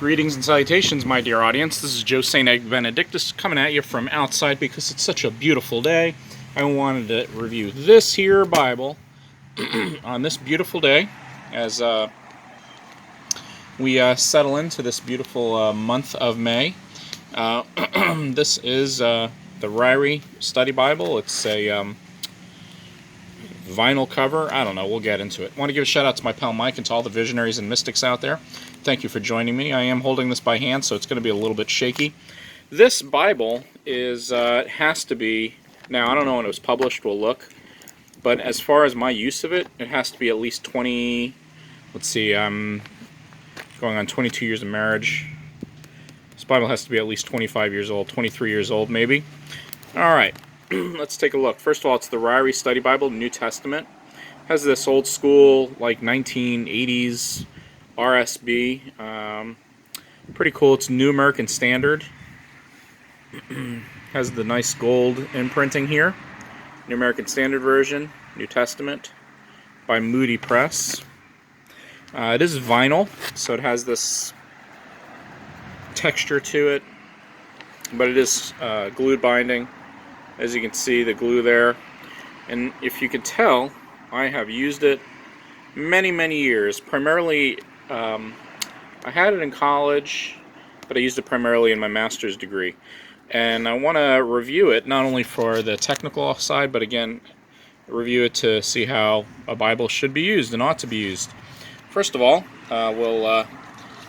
Greetings and salutations, my dear audience. This is Joe St. Egg Benedictus coming at you from outside because it's such a beautiful day. I wanted to review this here Bible on this beautiful day as we settle into this beautiful month of May. This is the Ryrie Study Bible. It's a vinyl cover. I don't know. We'll get into it. I want to give a shout out to my pal Mike and to all the visionaries and mystics out there. Thank you for joining me. I am holding this by hand, so it's going to be a little bit shaky. This Bible is has to be, now I don't know when it was published, we'll look, but as far as my use of it, it has to be at least 20, let's see, I'm going on 22 years of marriage. This Bible has to be at least 25 years old, 23 years old maybe. Alright, let's take a look. First of all, it's the Ryrie Study Bible, New Testament. It has this old school, like 1980s RSB. Pretty cool. It's New American Standard. Has the nice gold imprinting here. New American Standard version, New Testament, by Moody Press. It is vinyl, so it has this texture to it, but it is glued binding. As you can see, the glue there. And if you can tell, I have used it many years. Primarily, I had it in college, but I used it primarily in my master's degree. And I want to review it, not only for the technical side, but again, review it to see how a Bible should be used and ought to be used. First of all, we'll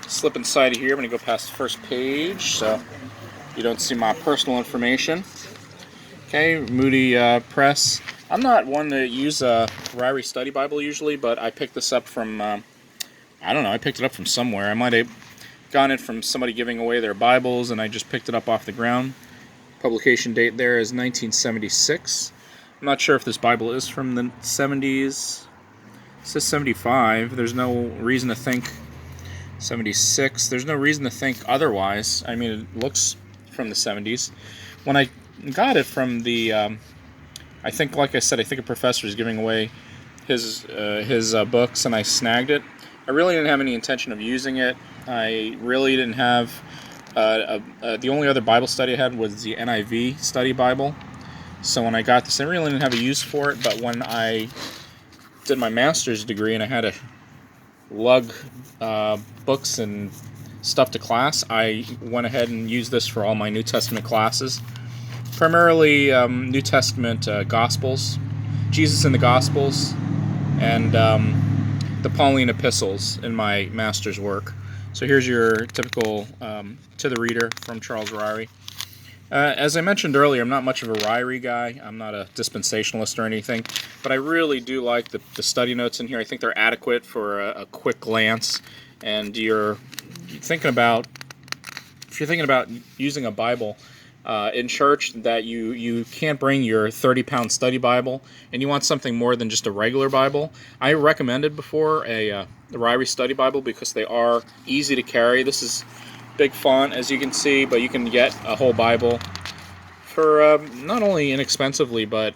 slip inside of here. I'm going to go past the first page so you don't see my personal information. Okay, Moody Press. I'm not one to use a Ryrie Study Bible usually, but I picked this up from, I don't know, I picked it up from somewhere. I might have gotten it from somebody giving away their Bibles, and I just picked it up off the ground. Publication date there is 1976. I'm not sure if this Bible is from the 70s. It says 75. There's no reason to think 76. There's no reason to think otherwise. I mean, it looks from the 70s. When I got it from the, I think, like I said, I think a professor is giving away his books, and I snagged it. I really didn't have any intention of using it. I really didn't have, the only other Bible study I had was the NIV study Bible. So when I got this, I really didn't have a use for it, but when I did my master's degree and I had to lug books and stuff to class, I went ahead and used this for all my New Testament classes. Primarily New Testament Gospels, Jesus in the Gospels, and the Pauline epistles in my master's work. So here's your typical to the reader from Charles Ryrie. As I mentioned earlier, I'm not much of a Ryrie guy. I'm not a dispensationalist or anything, but I really do like the study notes in here. I think they're adequate for a quick glance. And if you're thinking about using a Bible in church that you can't bring your 30-pound study Bible and you want something more than just a regular Bible, I recommended before the Ryrie Study Bible because they are easy to carry. This is big font, as you can see, but you can get a whole Bible for not only inexpensively, but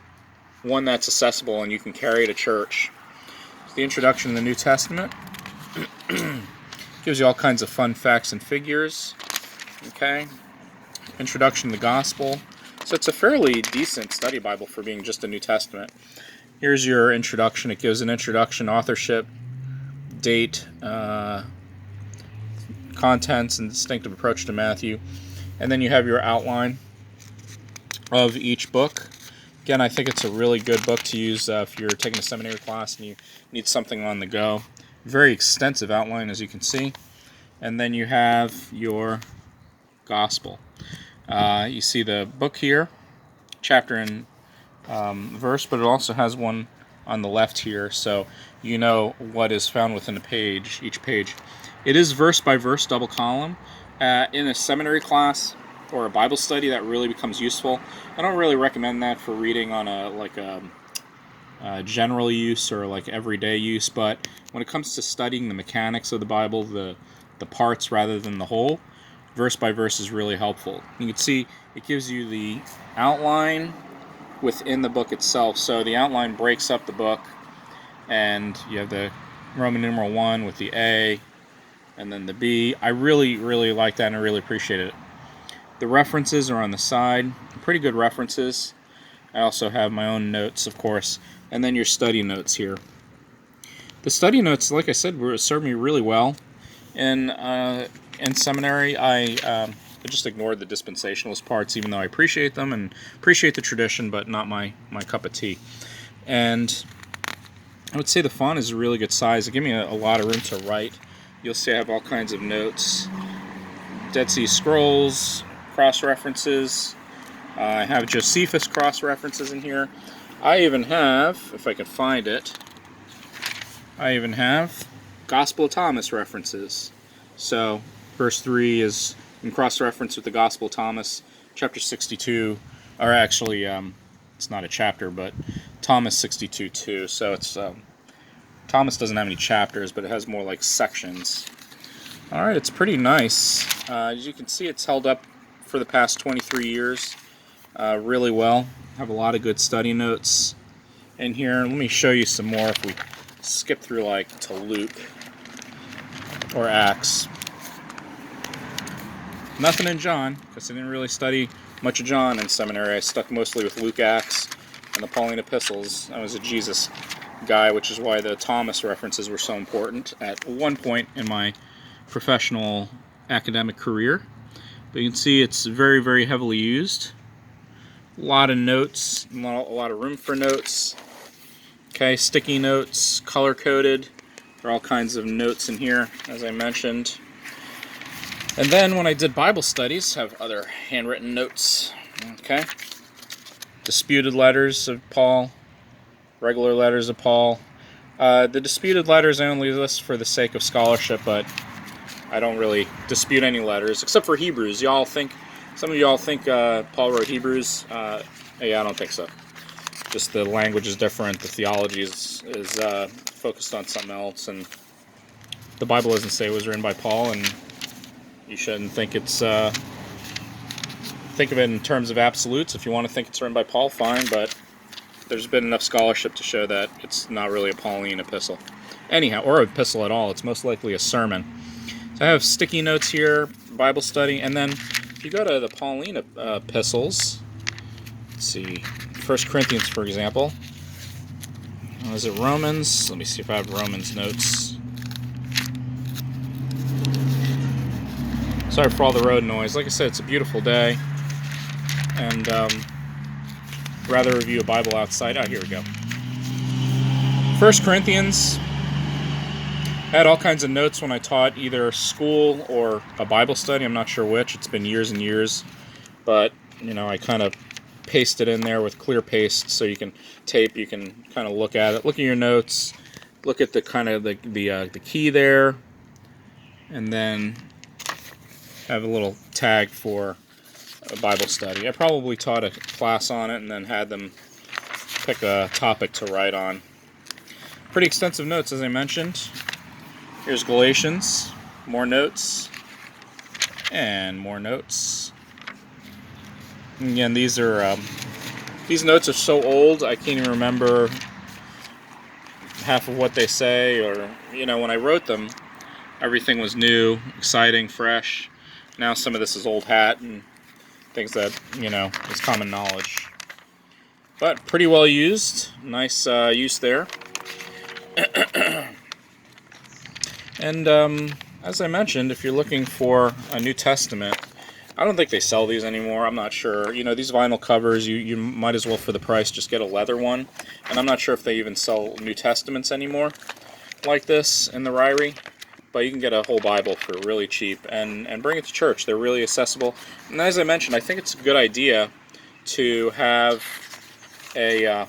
one that's accessible and you can carry to church. It's the introduction to the New Testament. Gives you all kinds of fun facts and figures. Okay. Introduction to the Gospel. So it's a fairly decent study Bible for being just a New Testament. Here's your introduction. It gives an introduction, authorship, date, contents, and distinctive approach to Matthew. And then you have your outline of each book. Again, I think it's a really good book to use if you're taking a seminary class and you need something on the go. Very extensive outline, as you can see. And then you have your Gospel. You see the book here, chapter and verse, but it also has one on the left here, so you know what is found within a page, each page. It is verse by verse, double column. In a seminary class or a Bible study, that really becomes useful. I don't really recommend that for reading on a general use or like everyday use, but when it comes to studying the mechanics of the Bible, the parts rather than the whole, verse by verse is really helpful. You can see it gives you the outline within the book itself. So the outline breaks up the book, and you have the Roman numeral 1 with the A, and then the B. I really, really like that, and I really appreciate it. The references are on the side, pretty good references. I also have my own notes, of course, and then your study notes here. The study notes, like I said, served me really well. In seminary, I just ignored the dispensationalist parts, even though I appreciate them and appreciate the tradition, but not my cup of tea. And I would say the font is a really good size. It gave me a lot of room to write. You'll see I have all kinds of notes, Dead Sea Scrolls, cross-references. I have Josephus cross-references in here. I even have, if I can find it, I even have Gospel of Thomas references. So, verse 3 is in cross-reference with the Gospel of Thomas, chapter 62, or actually, it's not a chapter, but Thomas 62:2. So it's Thomas doesn't have any chapters, but it has more like sections. All right, it's pretty nice. As you can see, it's held up for the past 23 years really well. I have a lot of good study notes in here. Let me show you some more if we skip through like to Luke or Acts. Nothing in John, because I didn't really study much of John in seminary. I stuck mostly with Luke, Acts, and the Pauline epistles. I was a Jesus guy, which is why the Thomas references were so important at one point in my professional academic career. But you can see it's very, very heavily used. A lot of notes, a lot of room for notes. Okay, sticky notes, color-coded. There are all kinds of notes in here, as I mentioned. And then when I did Bible studies, I have other handwritten notes. Okay, disputed letters of Paul, regular letters of Paul. The disputed letters I only list for the sake of scholarship, but I don't really dispute any letters, except for Hebrews. Some of y'all think Paul wrote Hebrews. Yeah, I don't think so. Just the language is different. The theology is focused on something else, and the Bible doesn't say it was written by Paul, and you shouldn't think it's think of it in terms of absolutes. If you want to think it's written by Paul, fine, but there's been enough scholarship to show that it's not really a Pauline epistle. Anyhow, or an epistle at all. It's most likely a sermon. So I have sticky notes here, Bible study, and then if you go to the Pauline epistles, let's see, 1 Corinthians, for example. Is it Romans? Let me see if I have Romans notes. Sorry for all the road noise. Like I said, it's a beautiful day, and rather review a Bible outside. Oh, here we go. 1 Corinthians. I had all kinds of notes when I taught either school or a Bible study. I'm not sure which. It's been years and years, but I kind of paste it in there with clear paste, so you can kind of look at it, look at your notes, look at the kind of the key there, and then have a little tag for a Bible study. I probably taught a class on it and then had them pick a topic to write on. Pretty extensive notes, as I mentioned. Here's Galatians, more notes, and more notes. And again, these notes are so old I can't even remember half of what they say, or when I wrote them, everything was new, exciting, fresh. Now some of this is old hat and things that is common knowledge, but pretty well used. Nice use there. And as I mentioned, if you're looking for a New Testament, I don't think they sell these anymore. I'm not sure. These vinyl covers, you might as well, for the price, just get a leather one. And I'm not sure if they even sell New Testaments anymore like this in the Ryrie. But you can get a whole Bible for really cheap and bring it to church. They're really accessible. And as I mentioned, I think it's a good idea to have a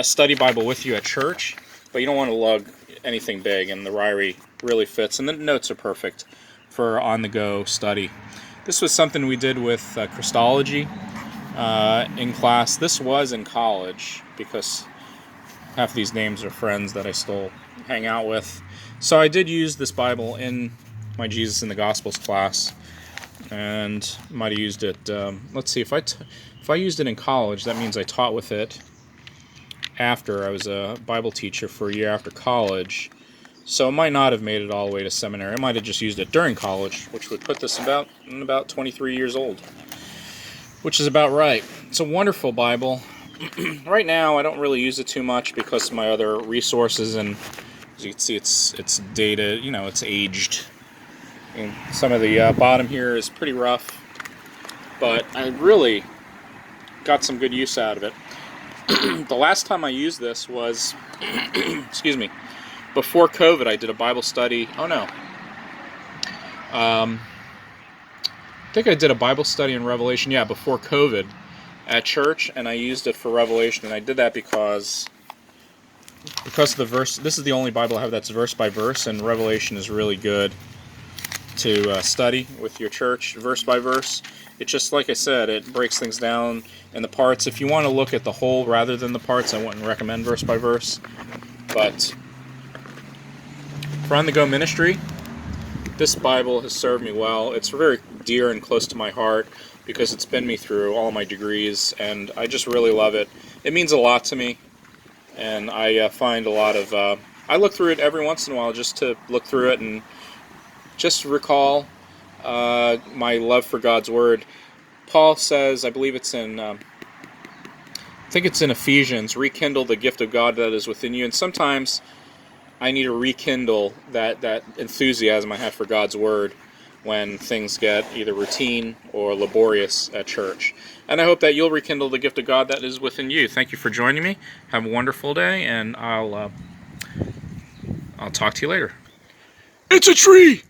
study Bible with you at church, but you don't want to lug anything big, and the Ryrie really fits. And the notes are perfect for on-the-go study. This was something we did with Christology in class. This was in college, because half of these names are friends that I still hang out with. So I did use this Bible in my Jesus in the Gospels class, and might have used it. Let's see, if I used it in college, that means I taught with it after. I was a Bible teacher for a year after college. So it might not have made it all the way to seminary. I might have just used it during college, which would put this about 23 years old, which is about right. It's a wonderful Bible. Right now, I don't really use it too much because of my other resources, and as you can see, it's dated. You know, it's aged. And some of the bottom here is pretty rough, but I really got some good use out of it. The last time I used this was, excuse me, before COVID. I did a Bible study. Oh no. I think I did a Bible study in Revelation, yeah, before COVID at church, and I used it for Revelation, and I did that because of the verse. This is the only Bible I have that's verse by verse, and Revelation is really good to study with your church, verse by verse. It's just, like I said, it breaks things down in the parts. If you want to look at the whole rather than the parts, I wouldn't recommend verse by verse. But for On the Go ministry, this Bible has served me well. It's very dear and close to my heart because it's been me through all my degrees, and I just really love it. It means a lot to me, and I find a lot of... I look through it every once in a while just to look through it and just recall my love for God's Word. Paul says, I believe it's in... I think it's in Ephesians, rekindle the gift of God that is within you. And sometimes I need to rekindle that enthusiasm I have for God's Word when things get either routine or laborious at church. And I hope that you'll rekindle the gift of God that is within you. Thank you for joining me. Have a wonderful day, and I'll talk to you later. It's a tree!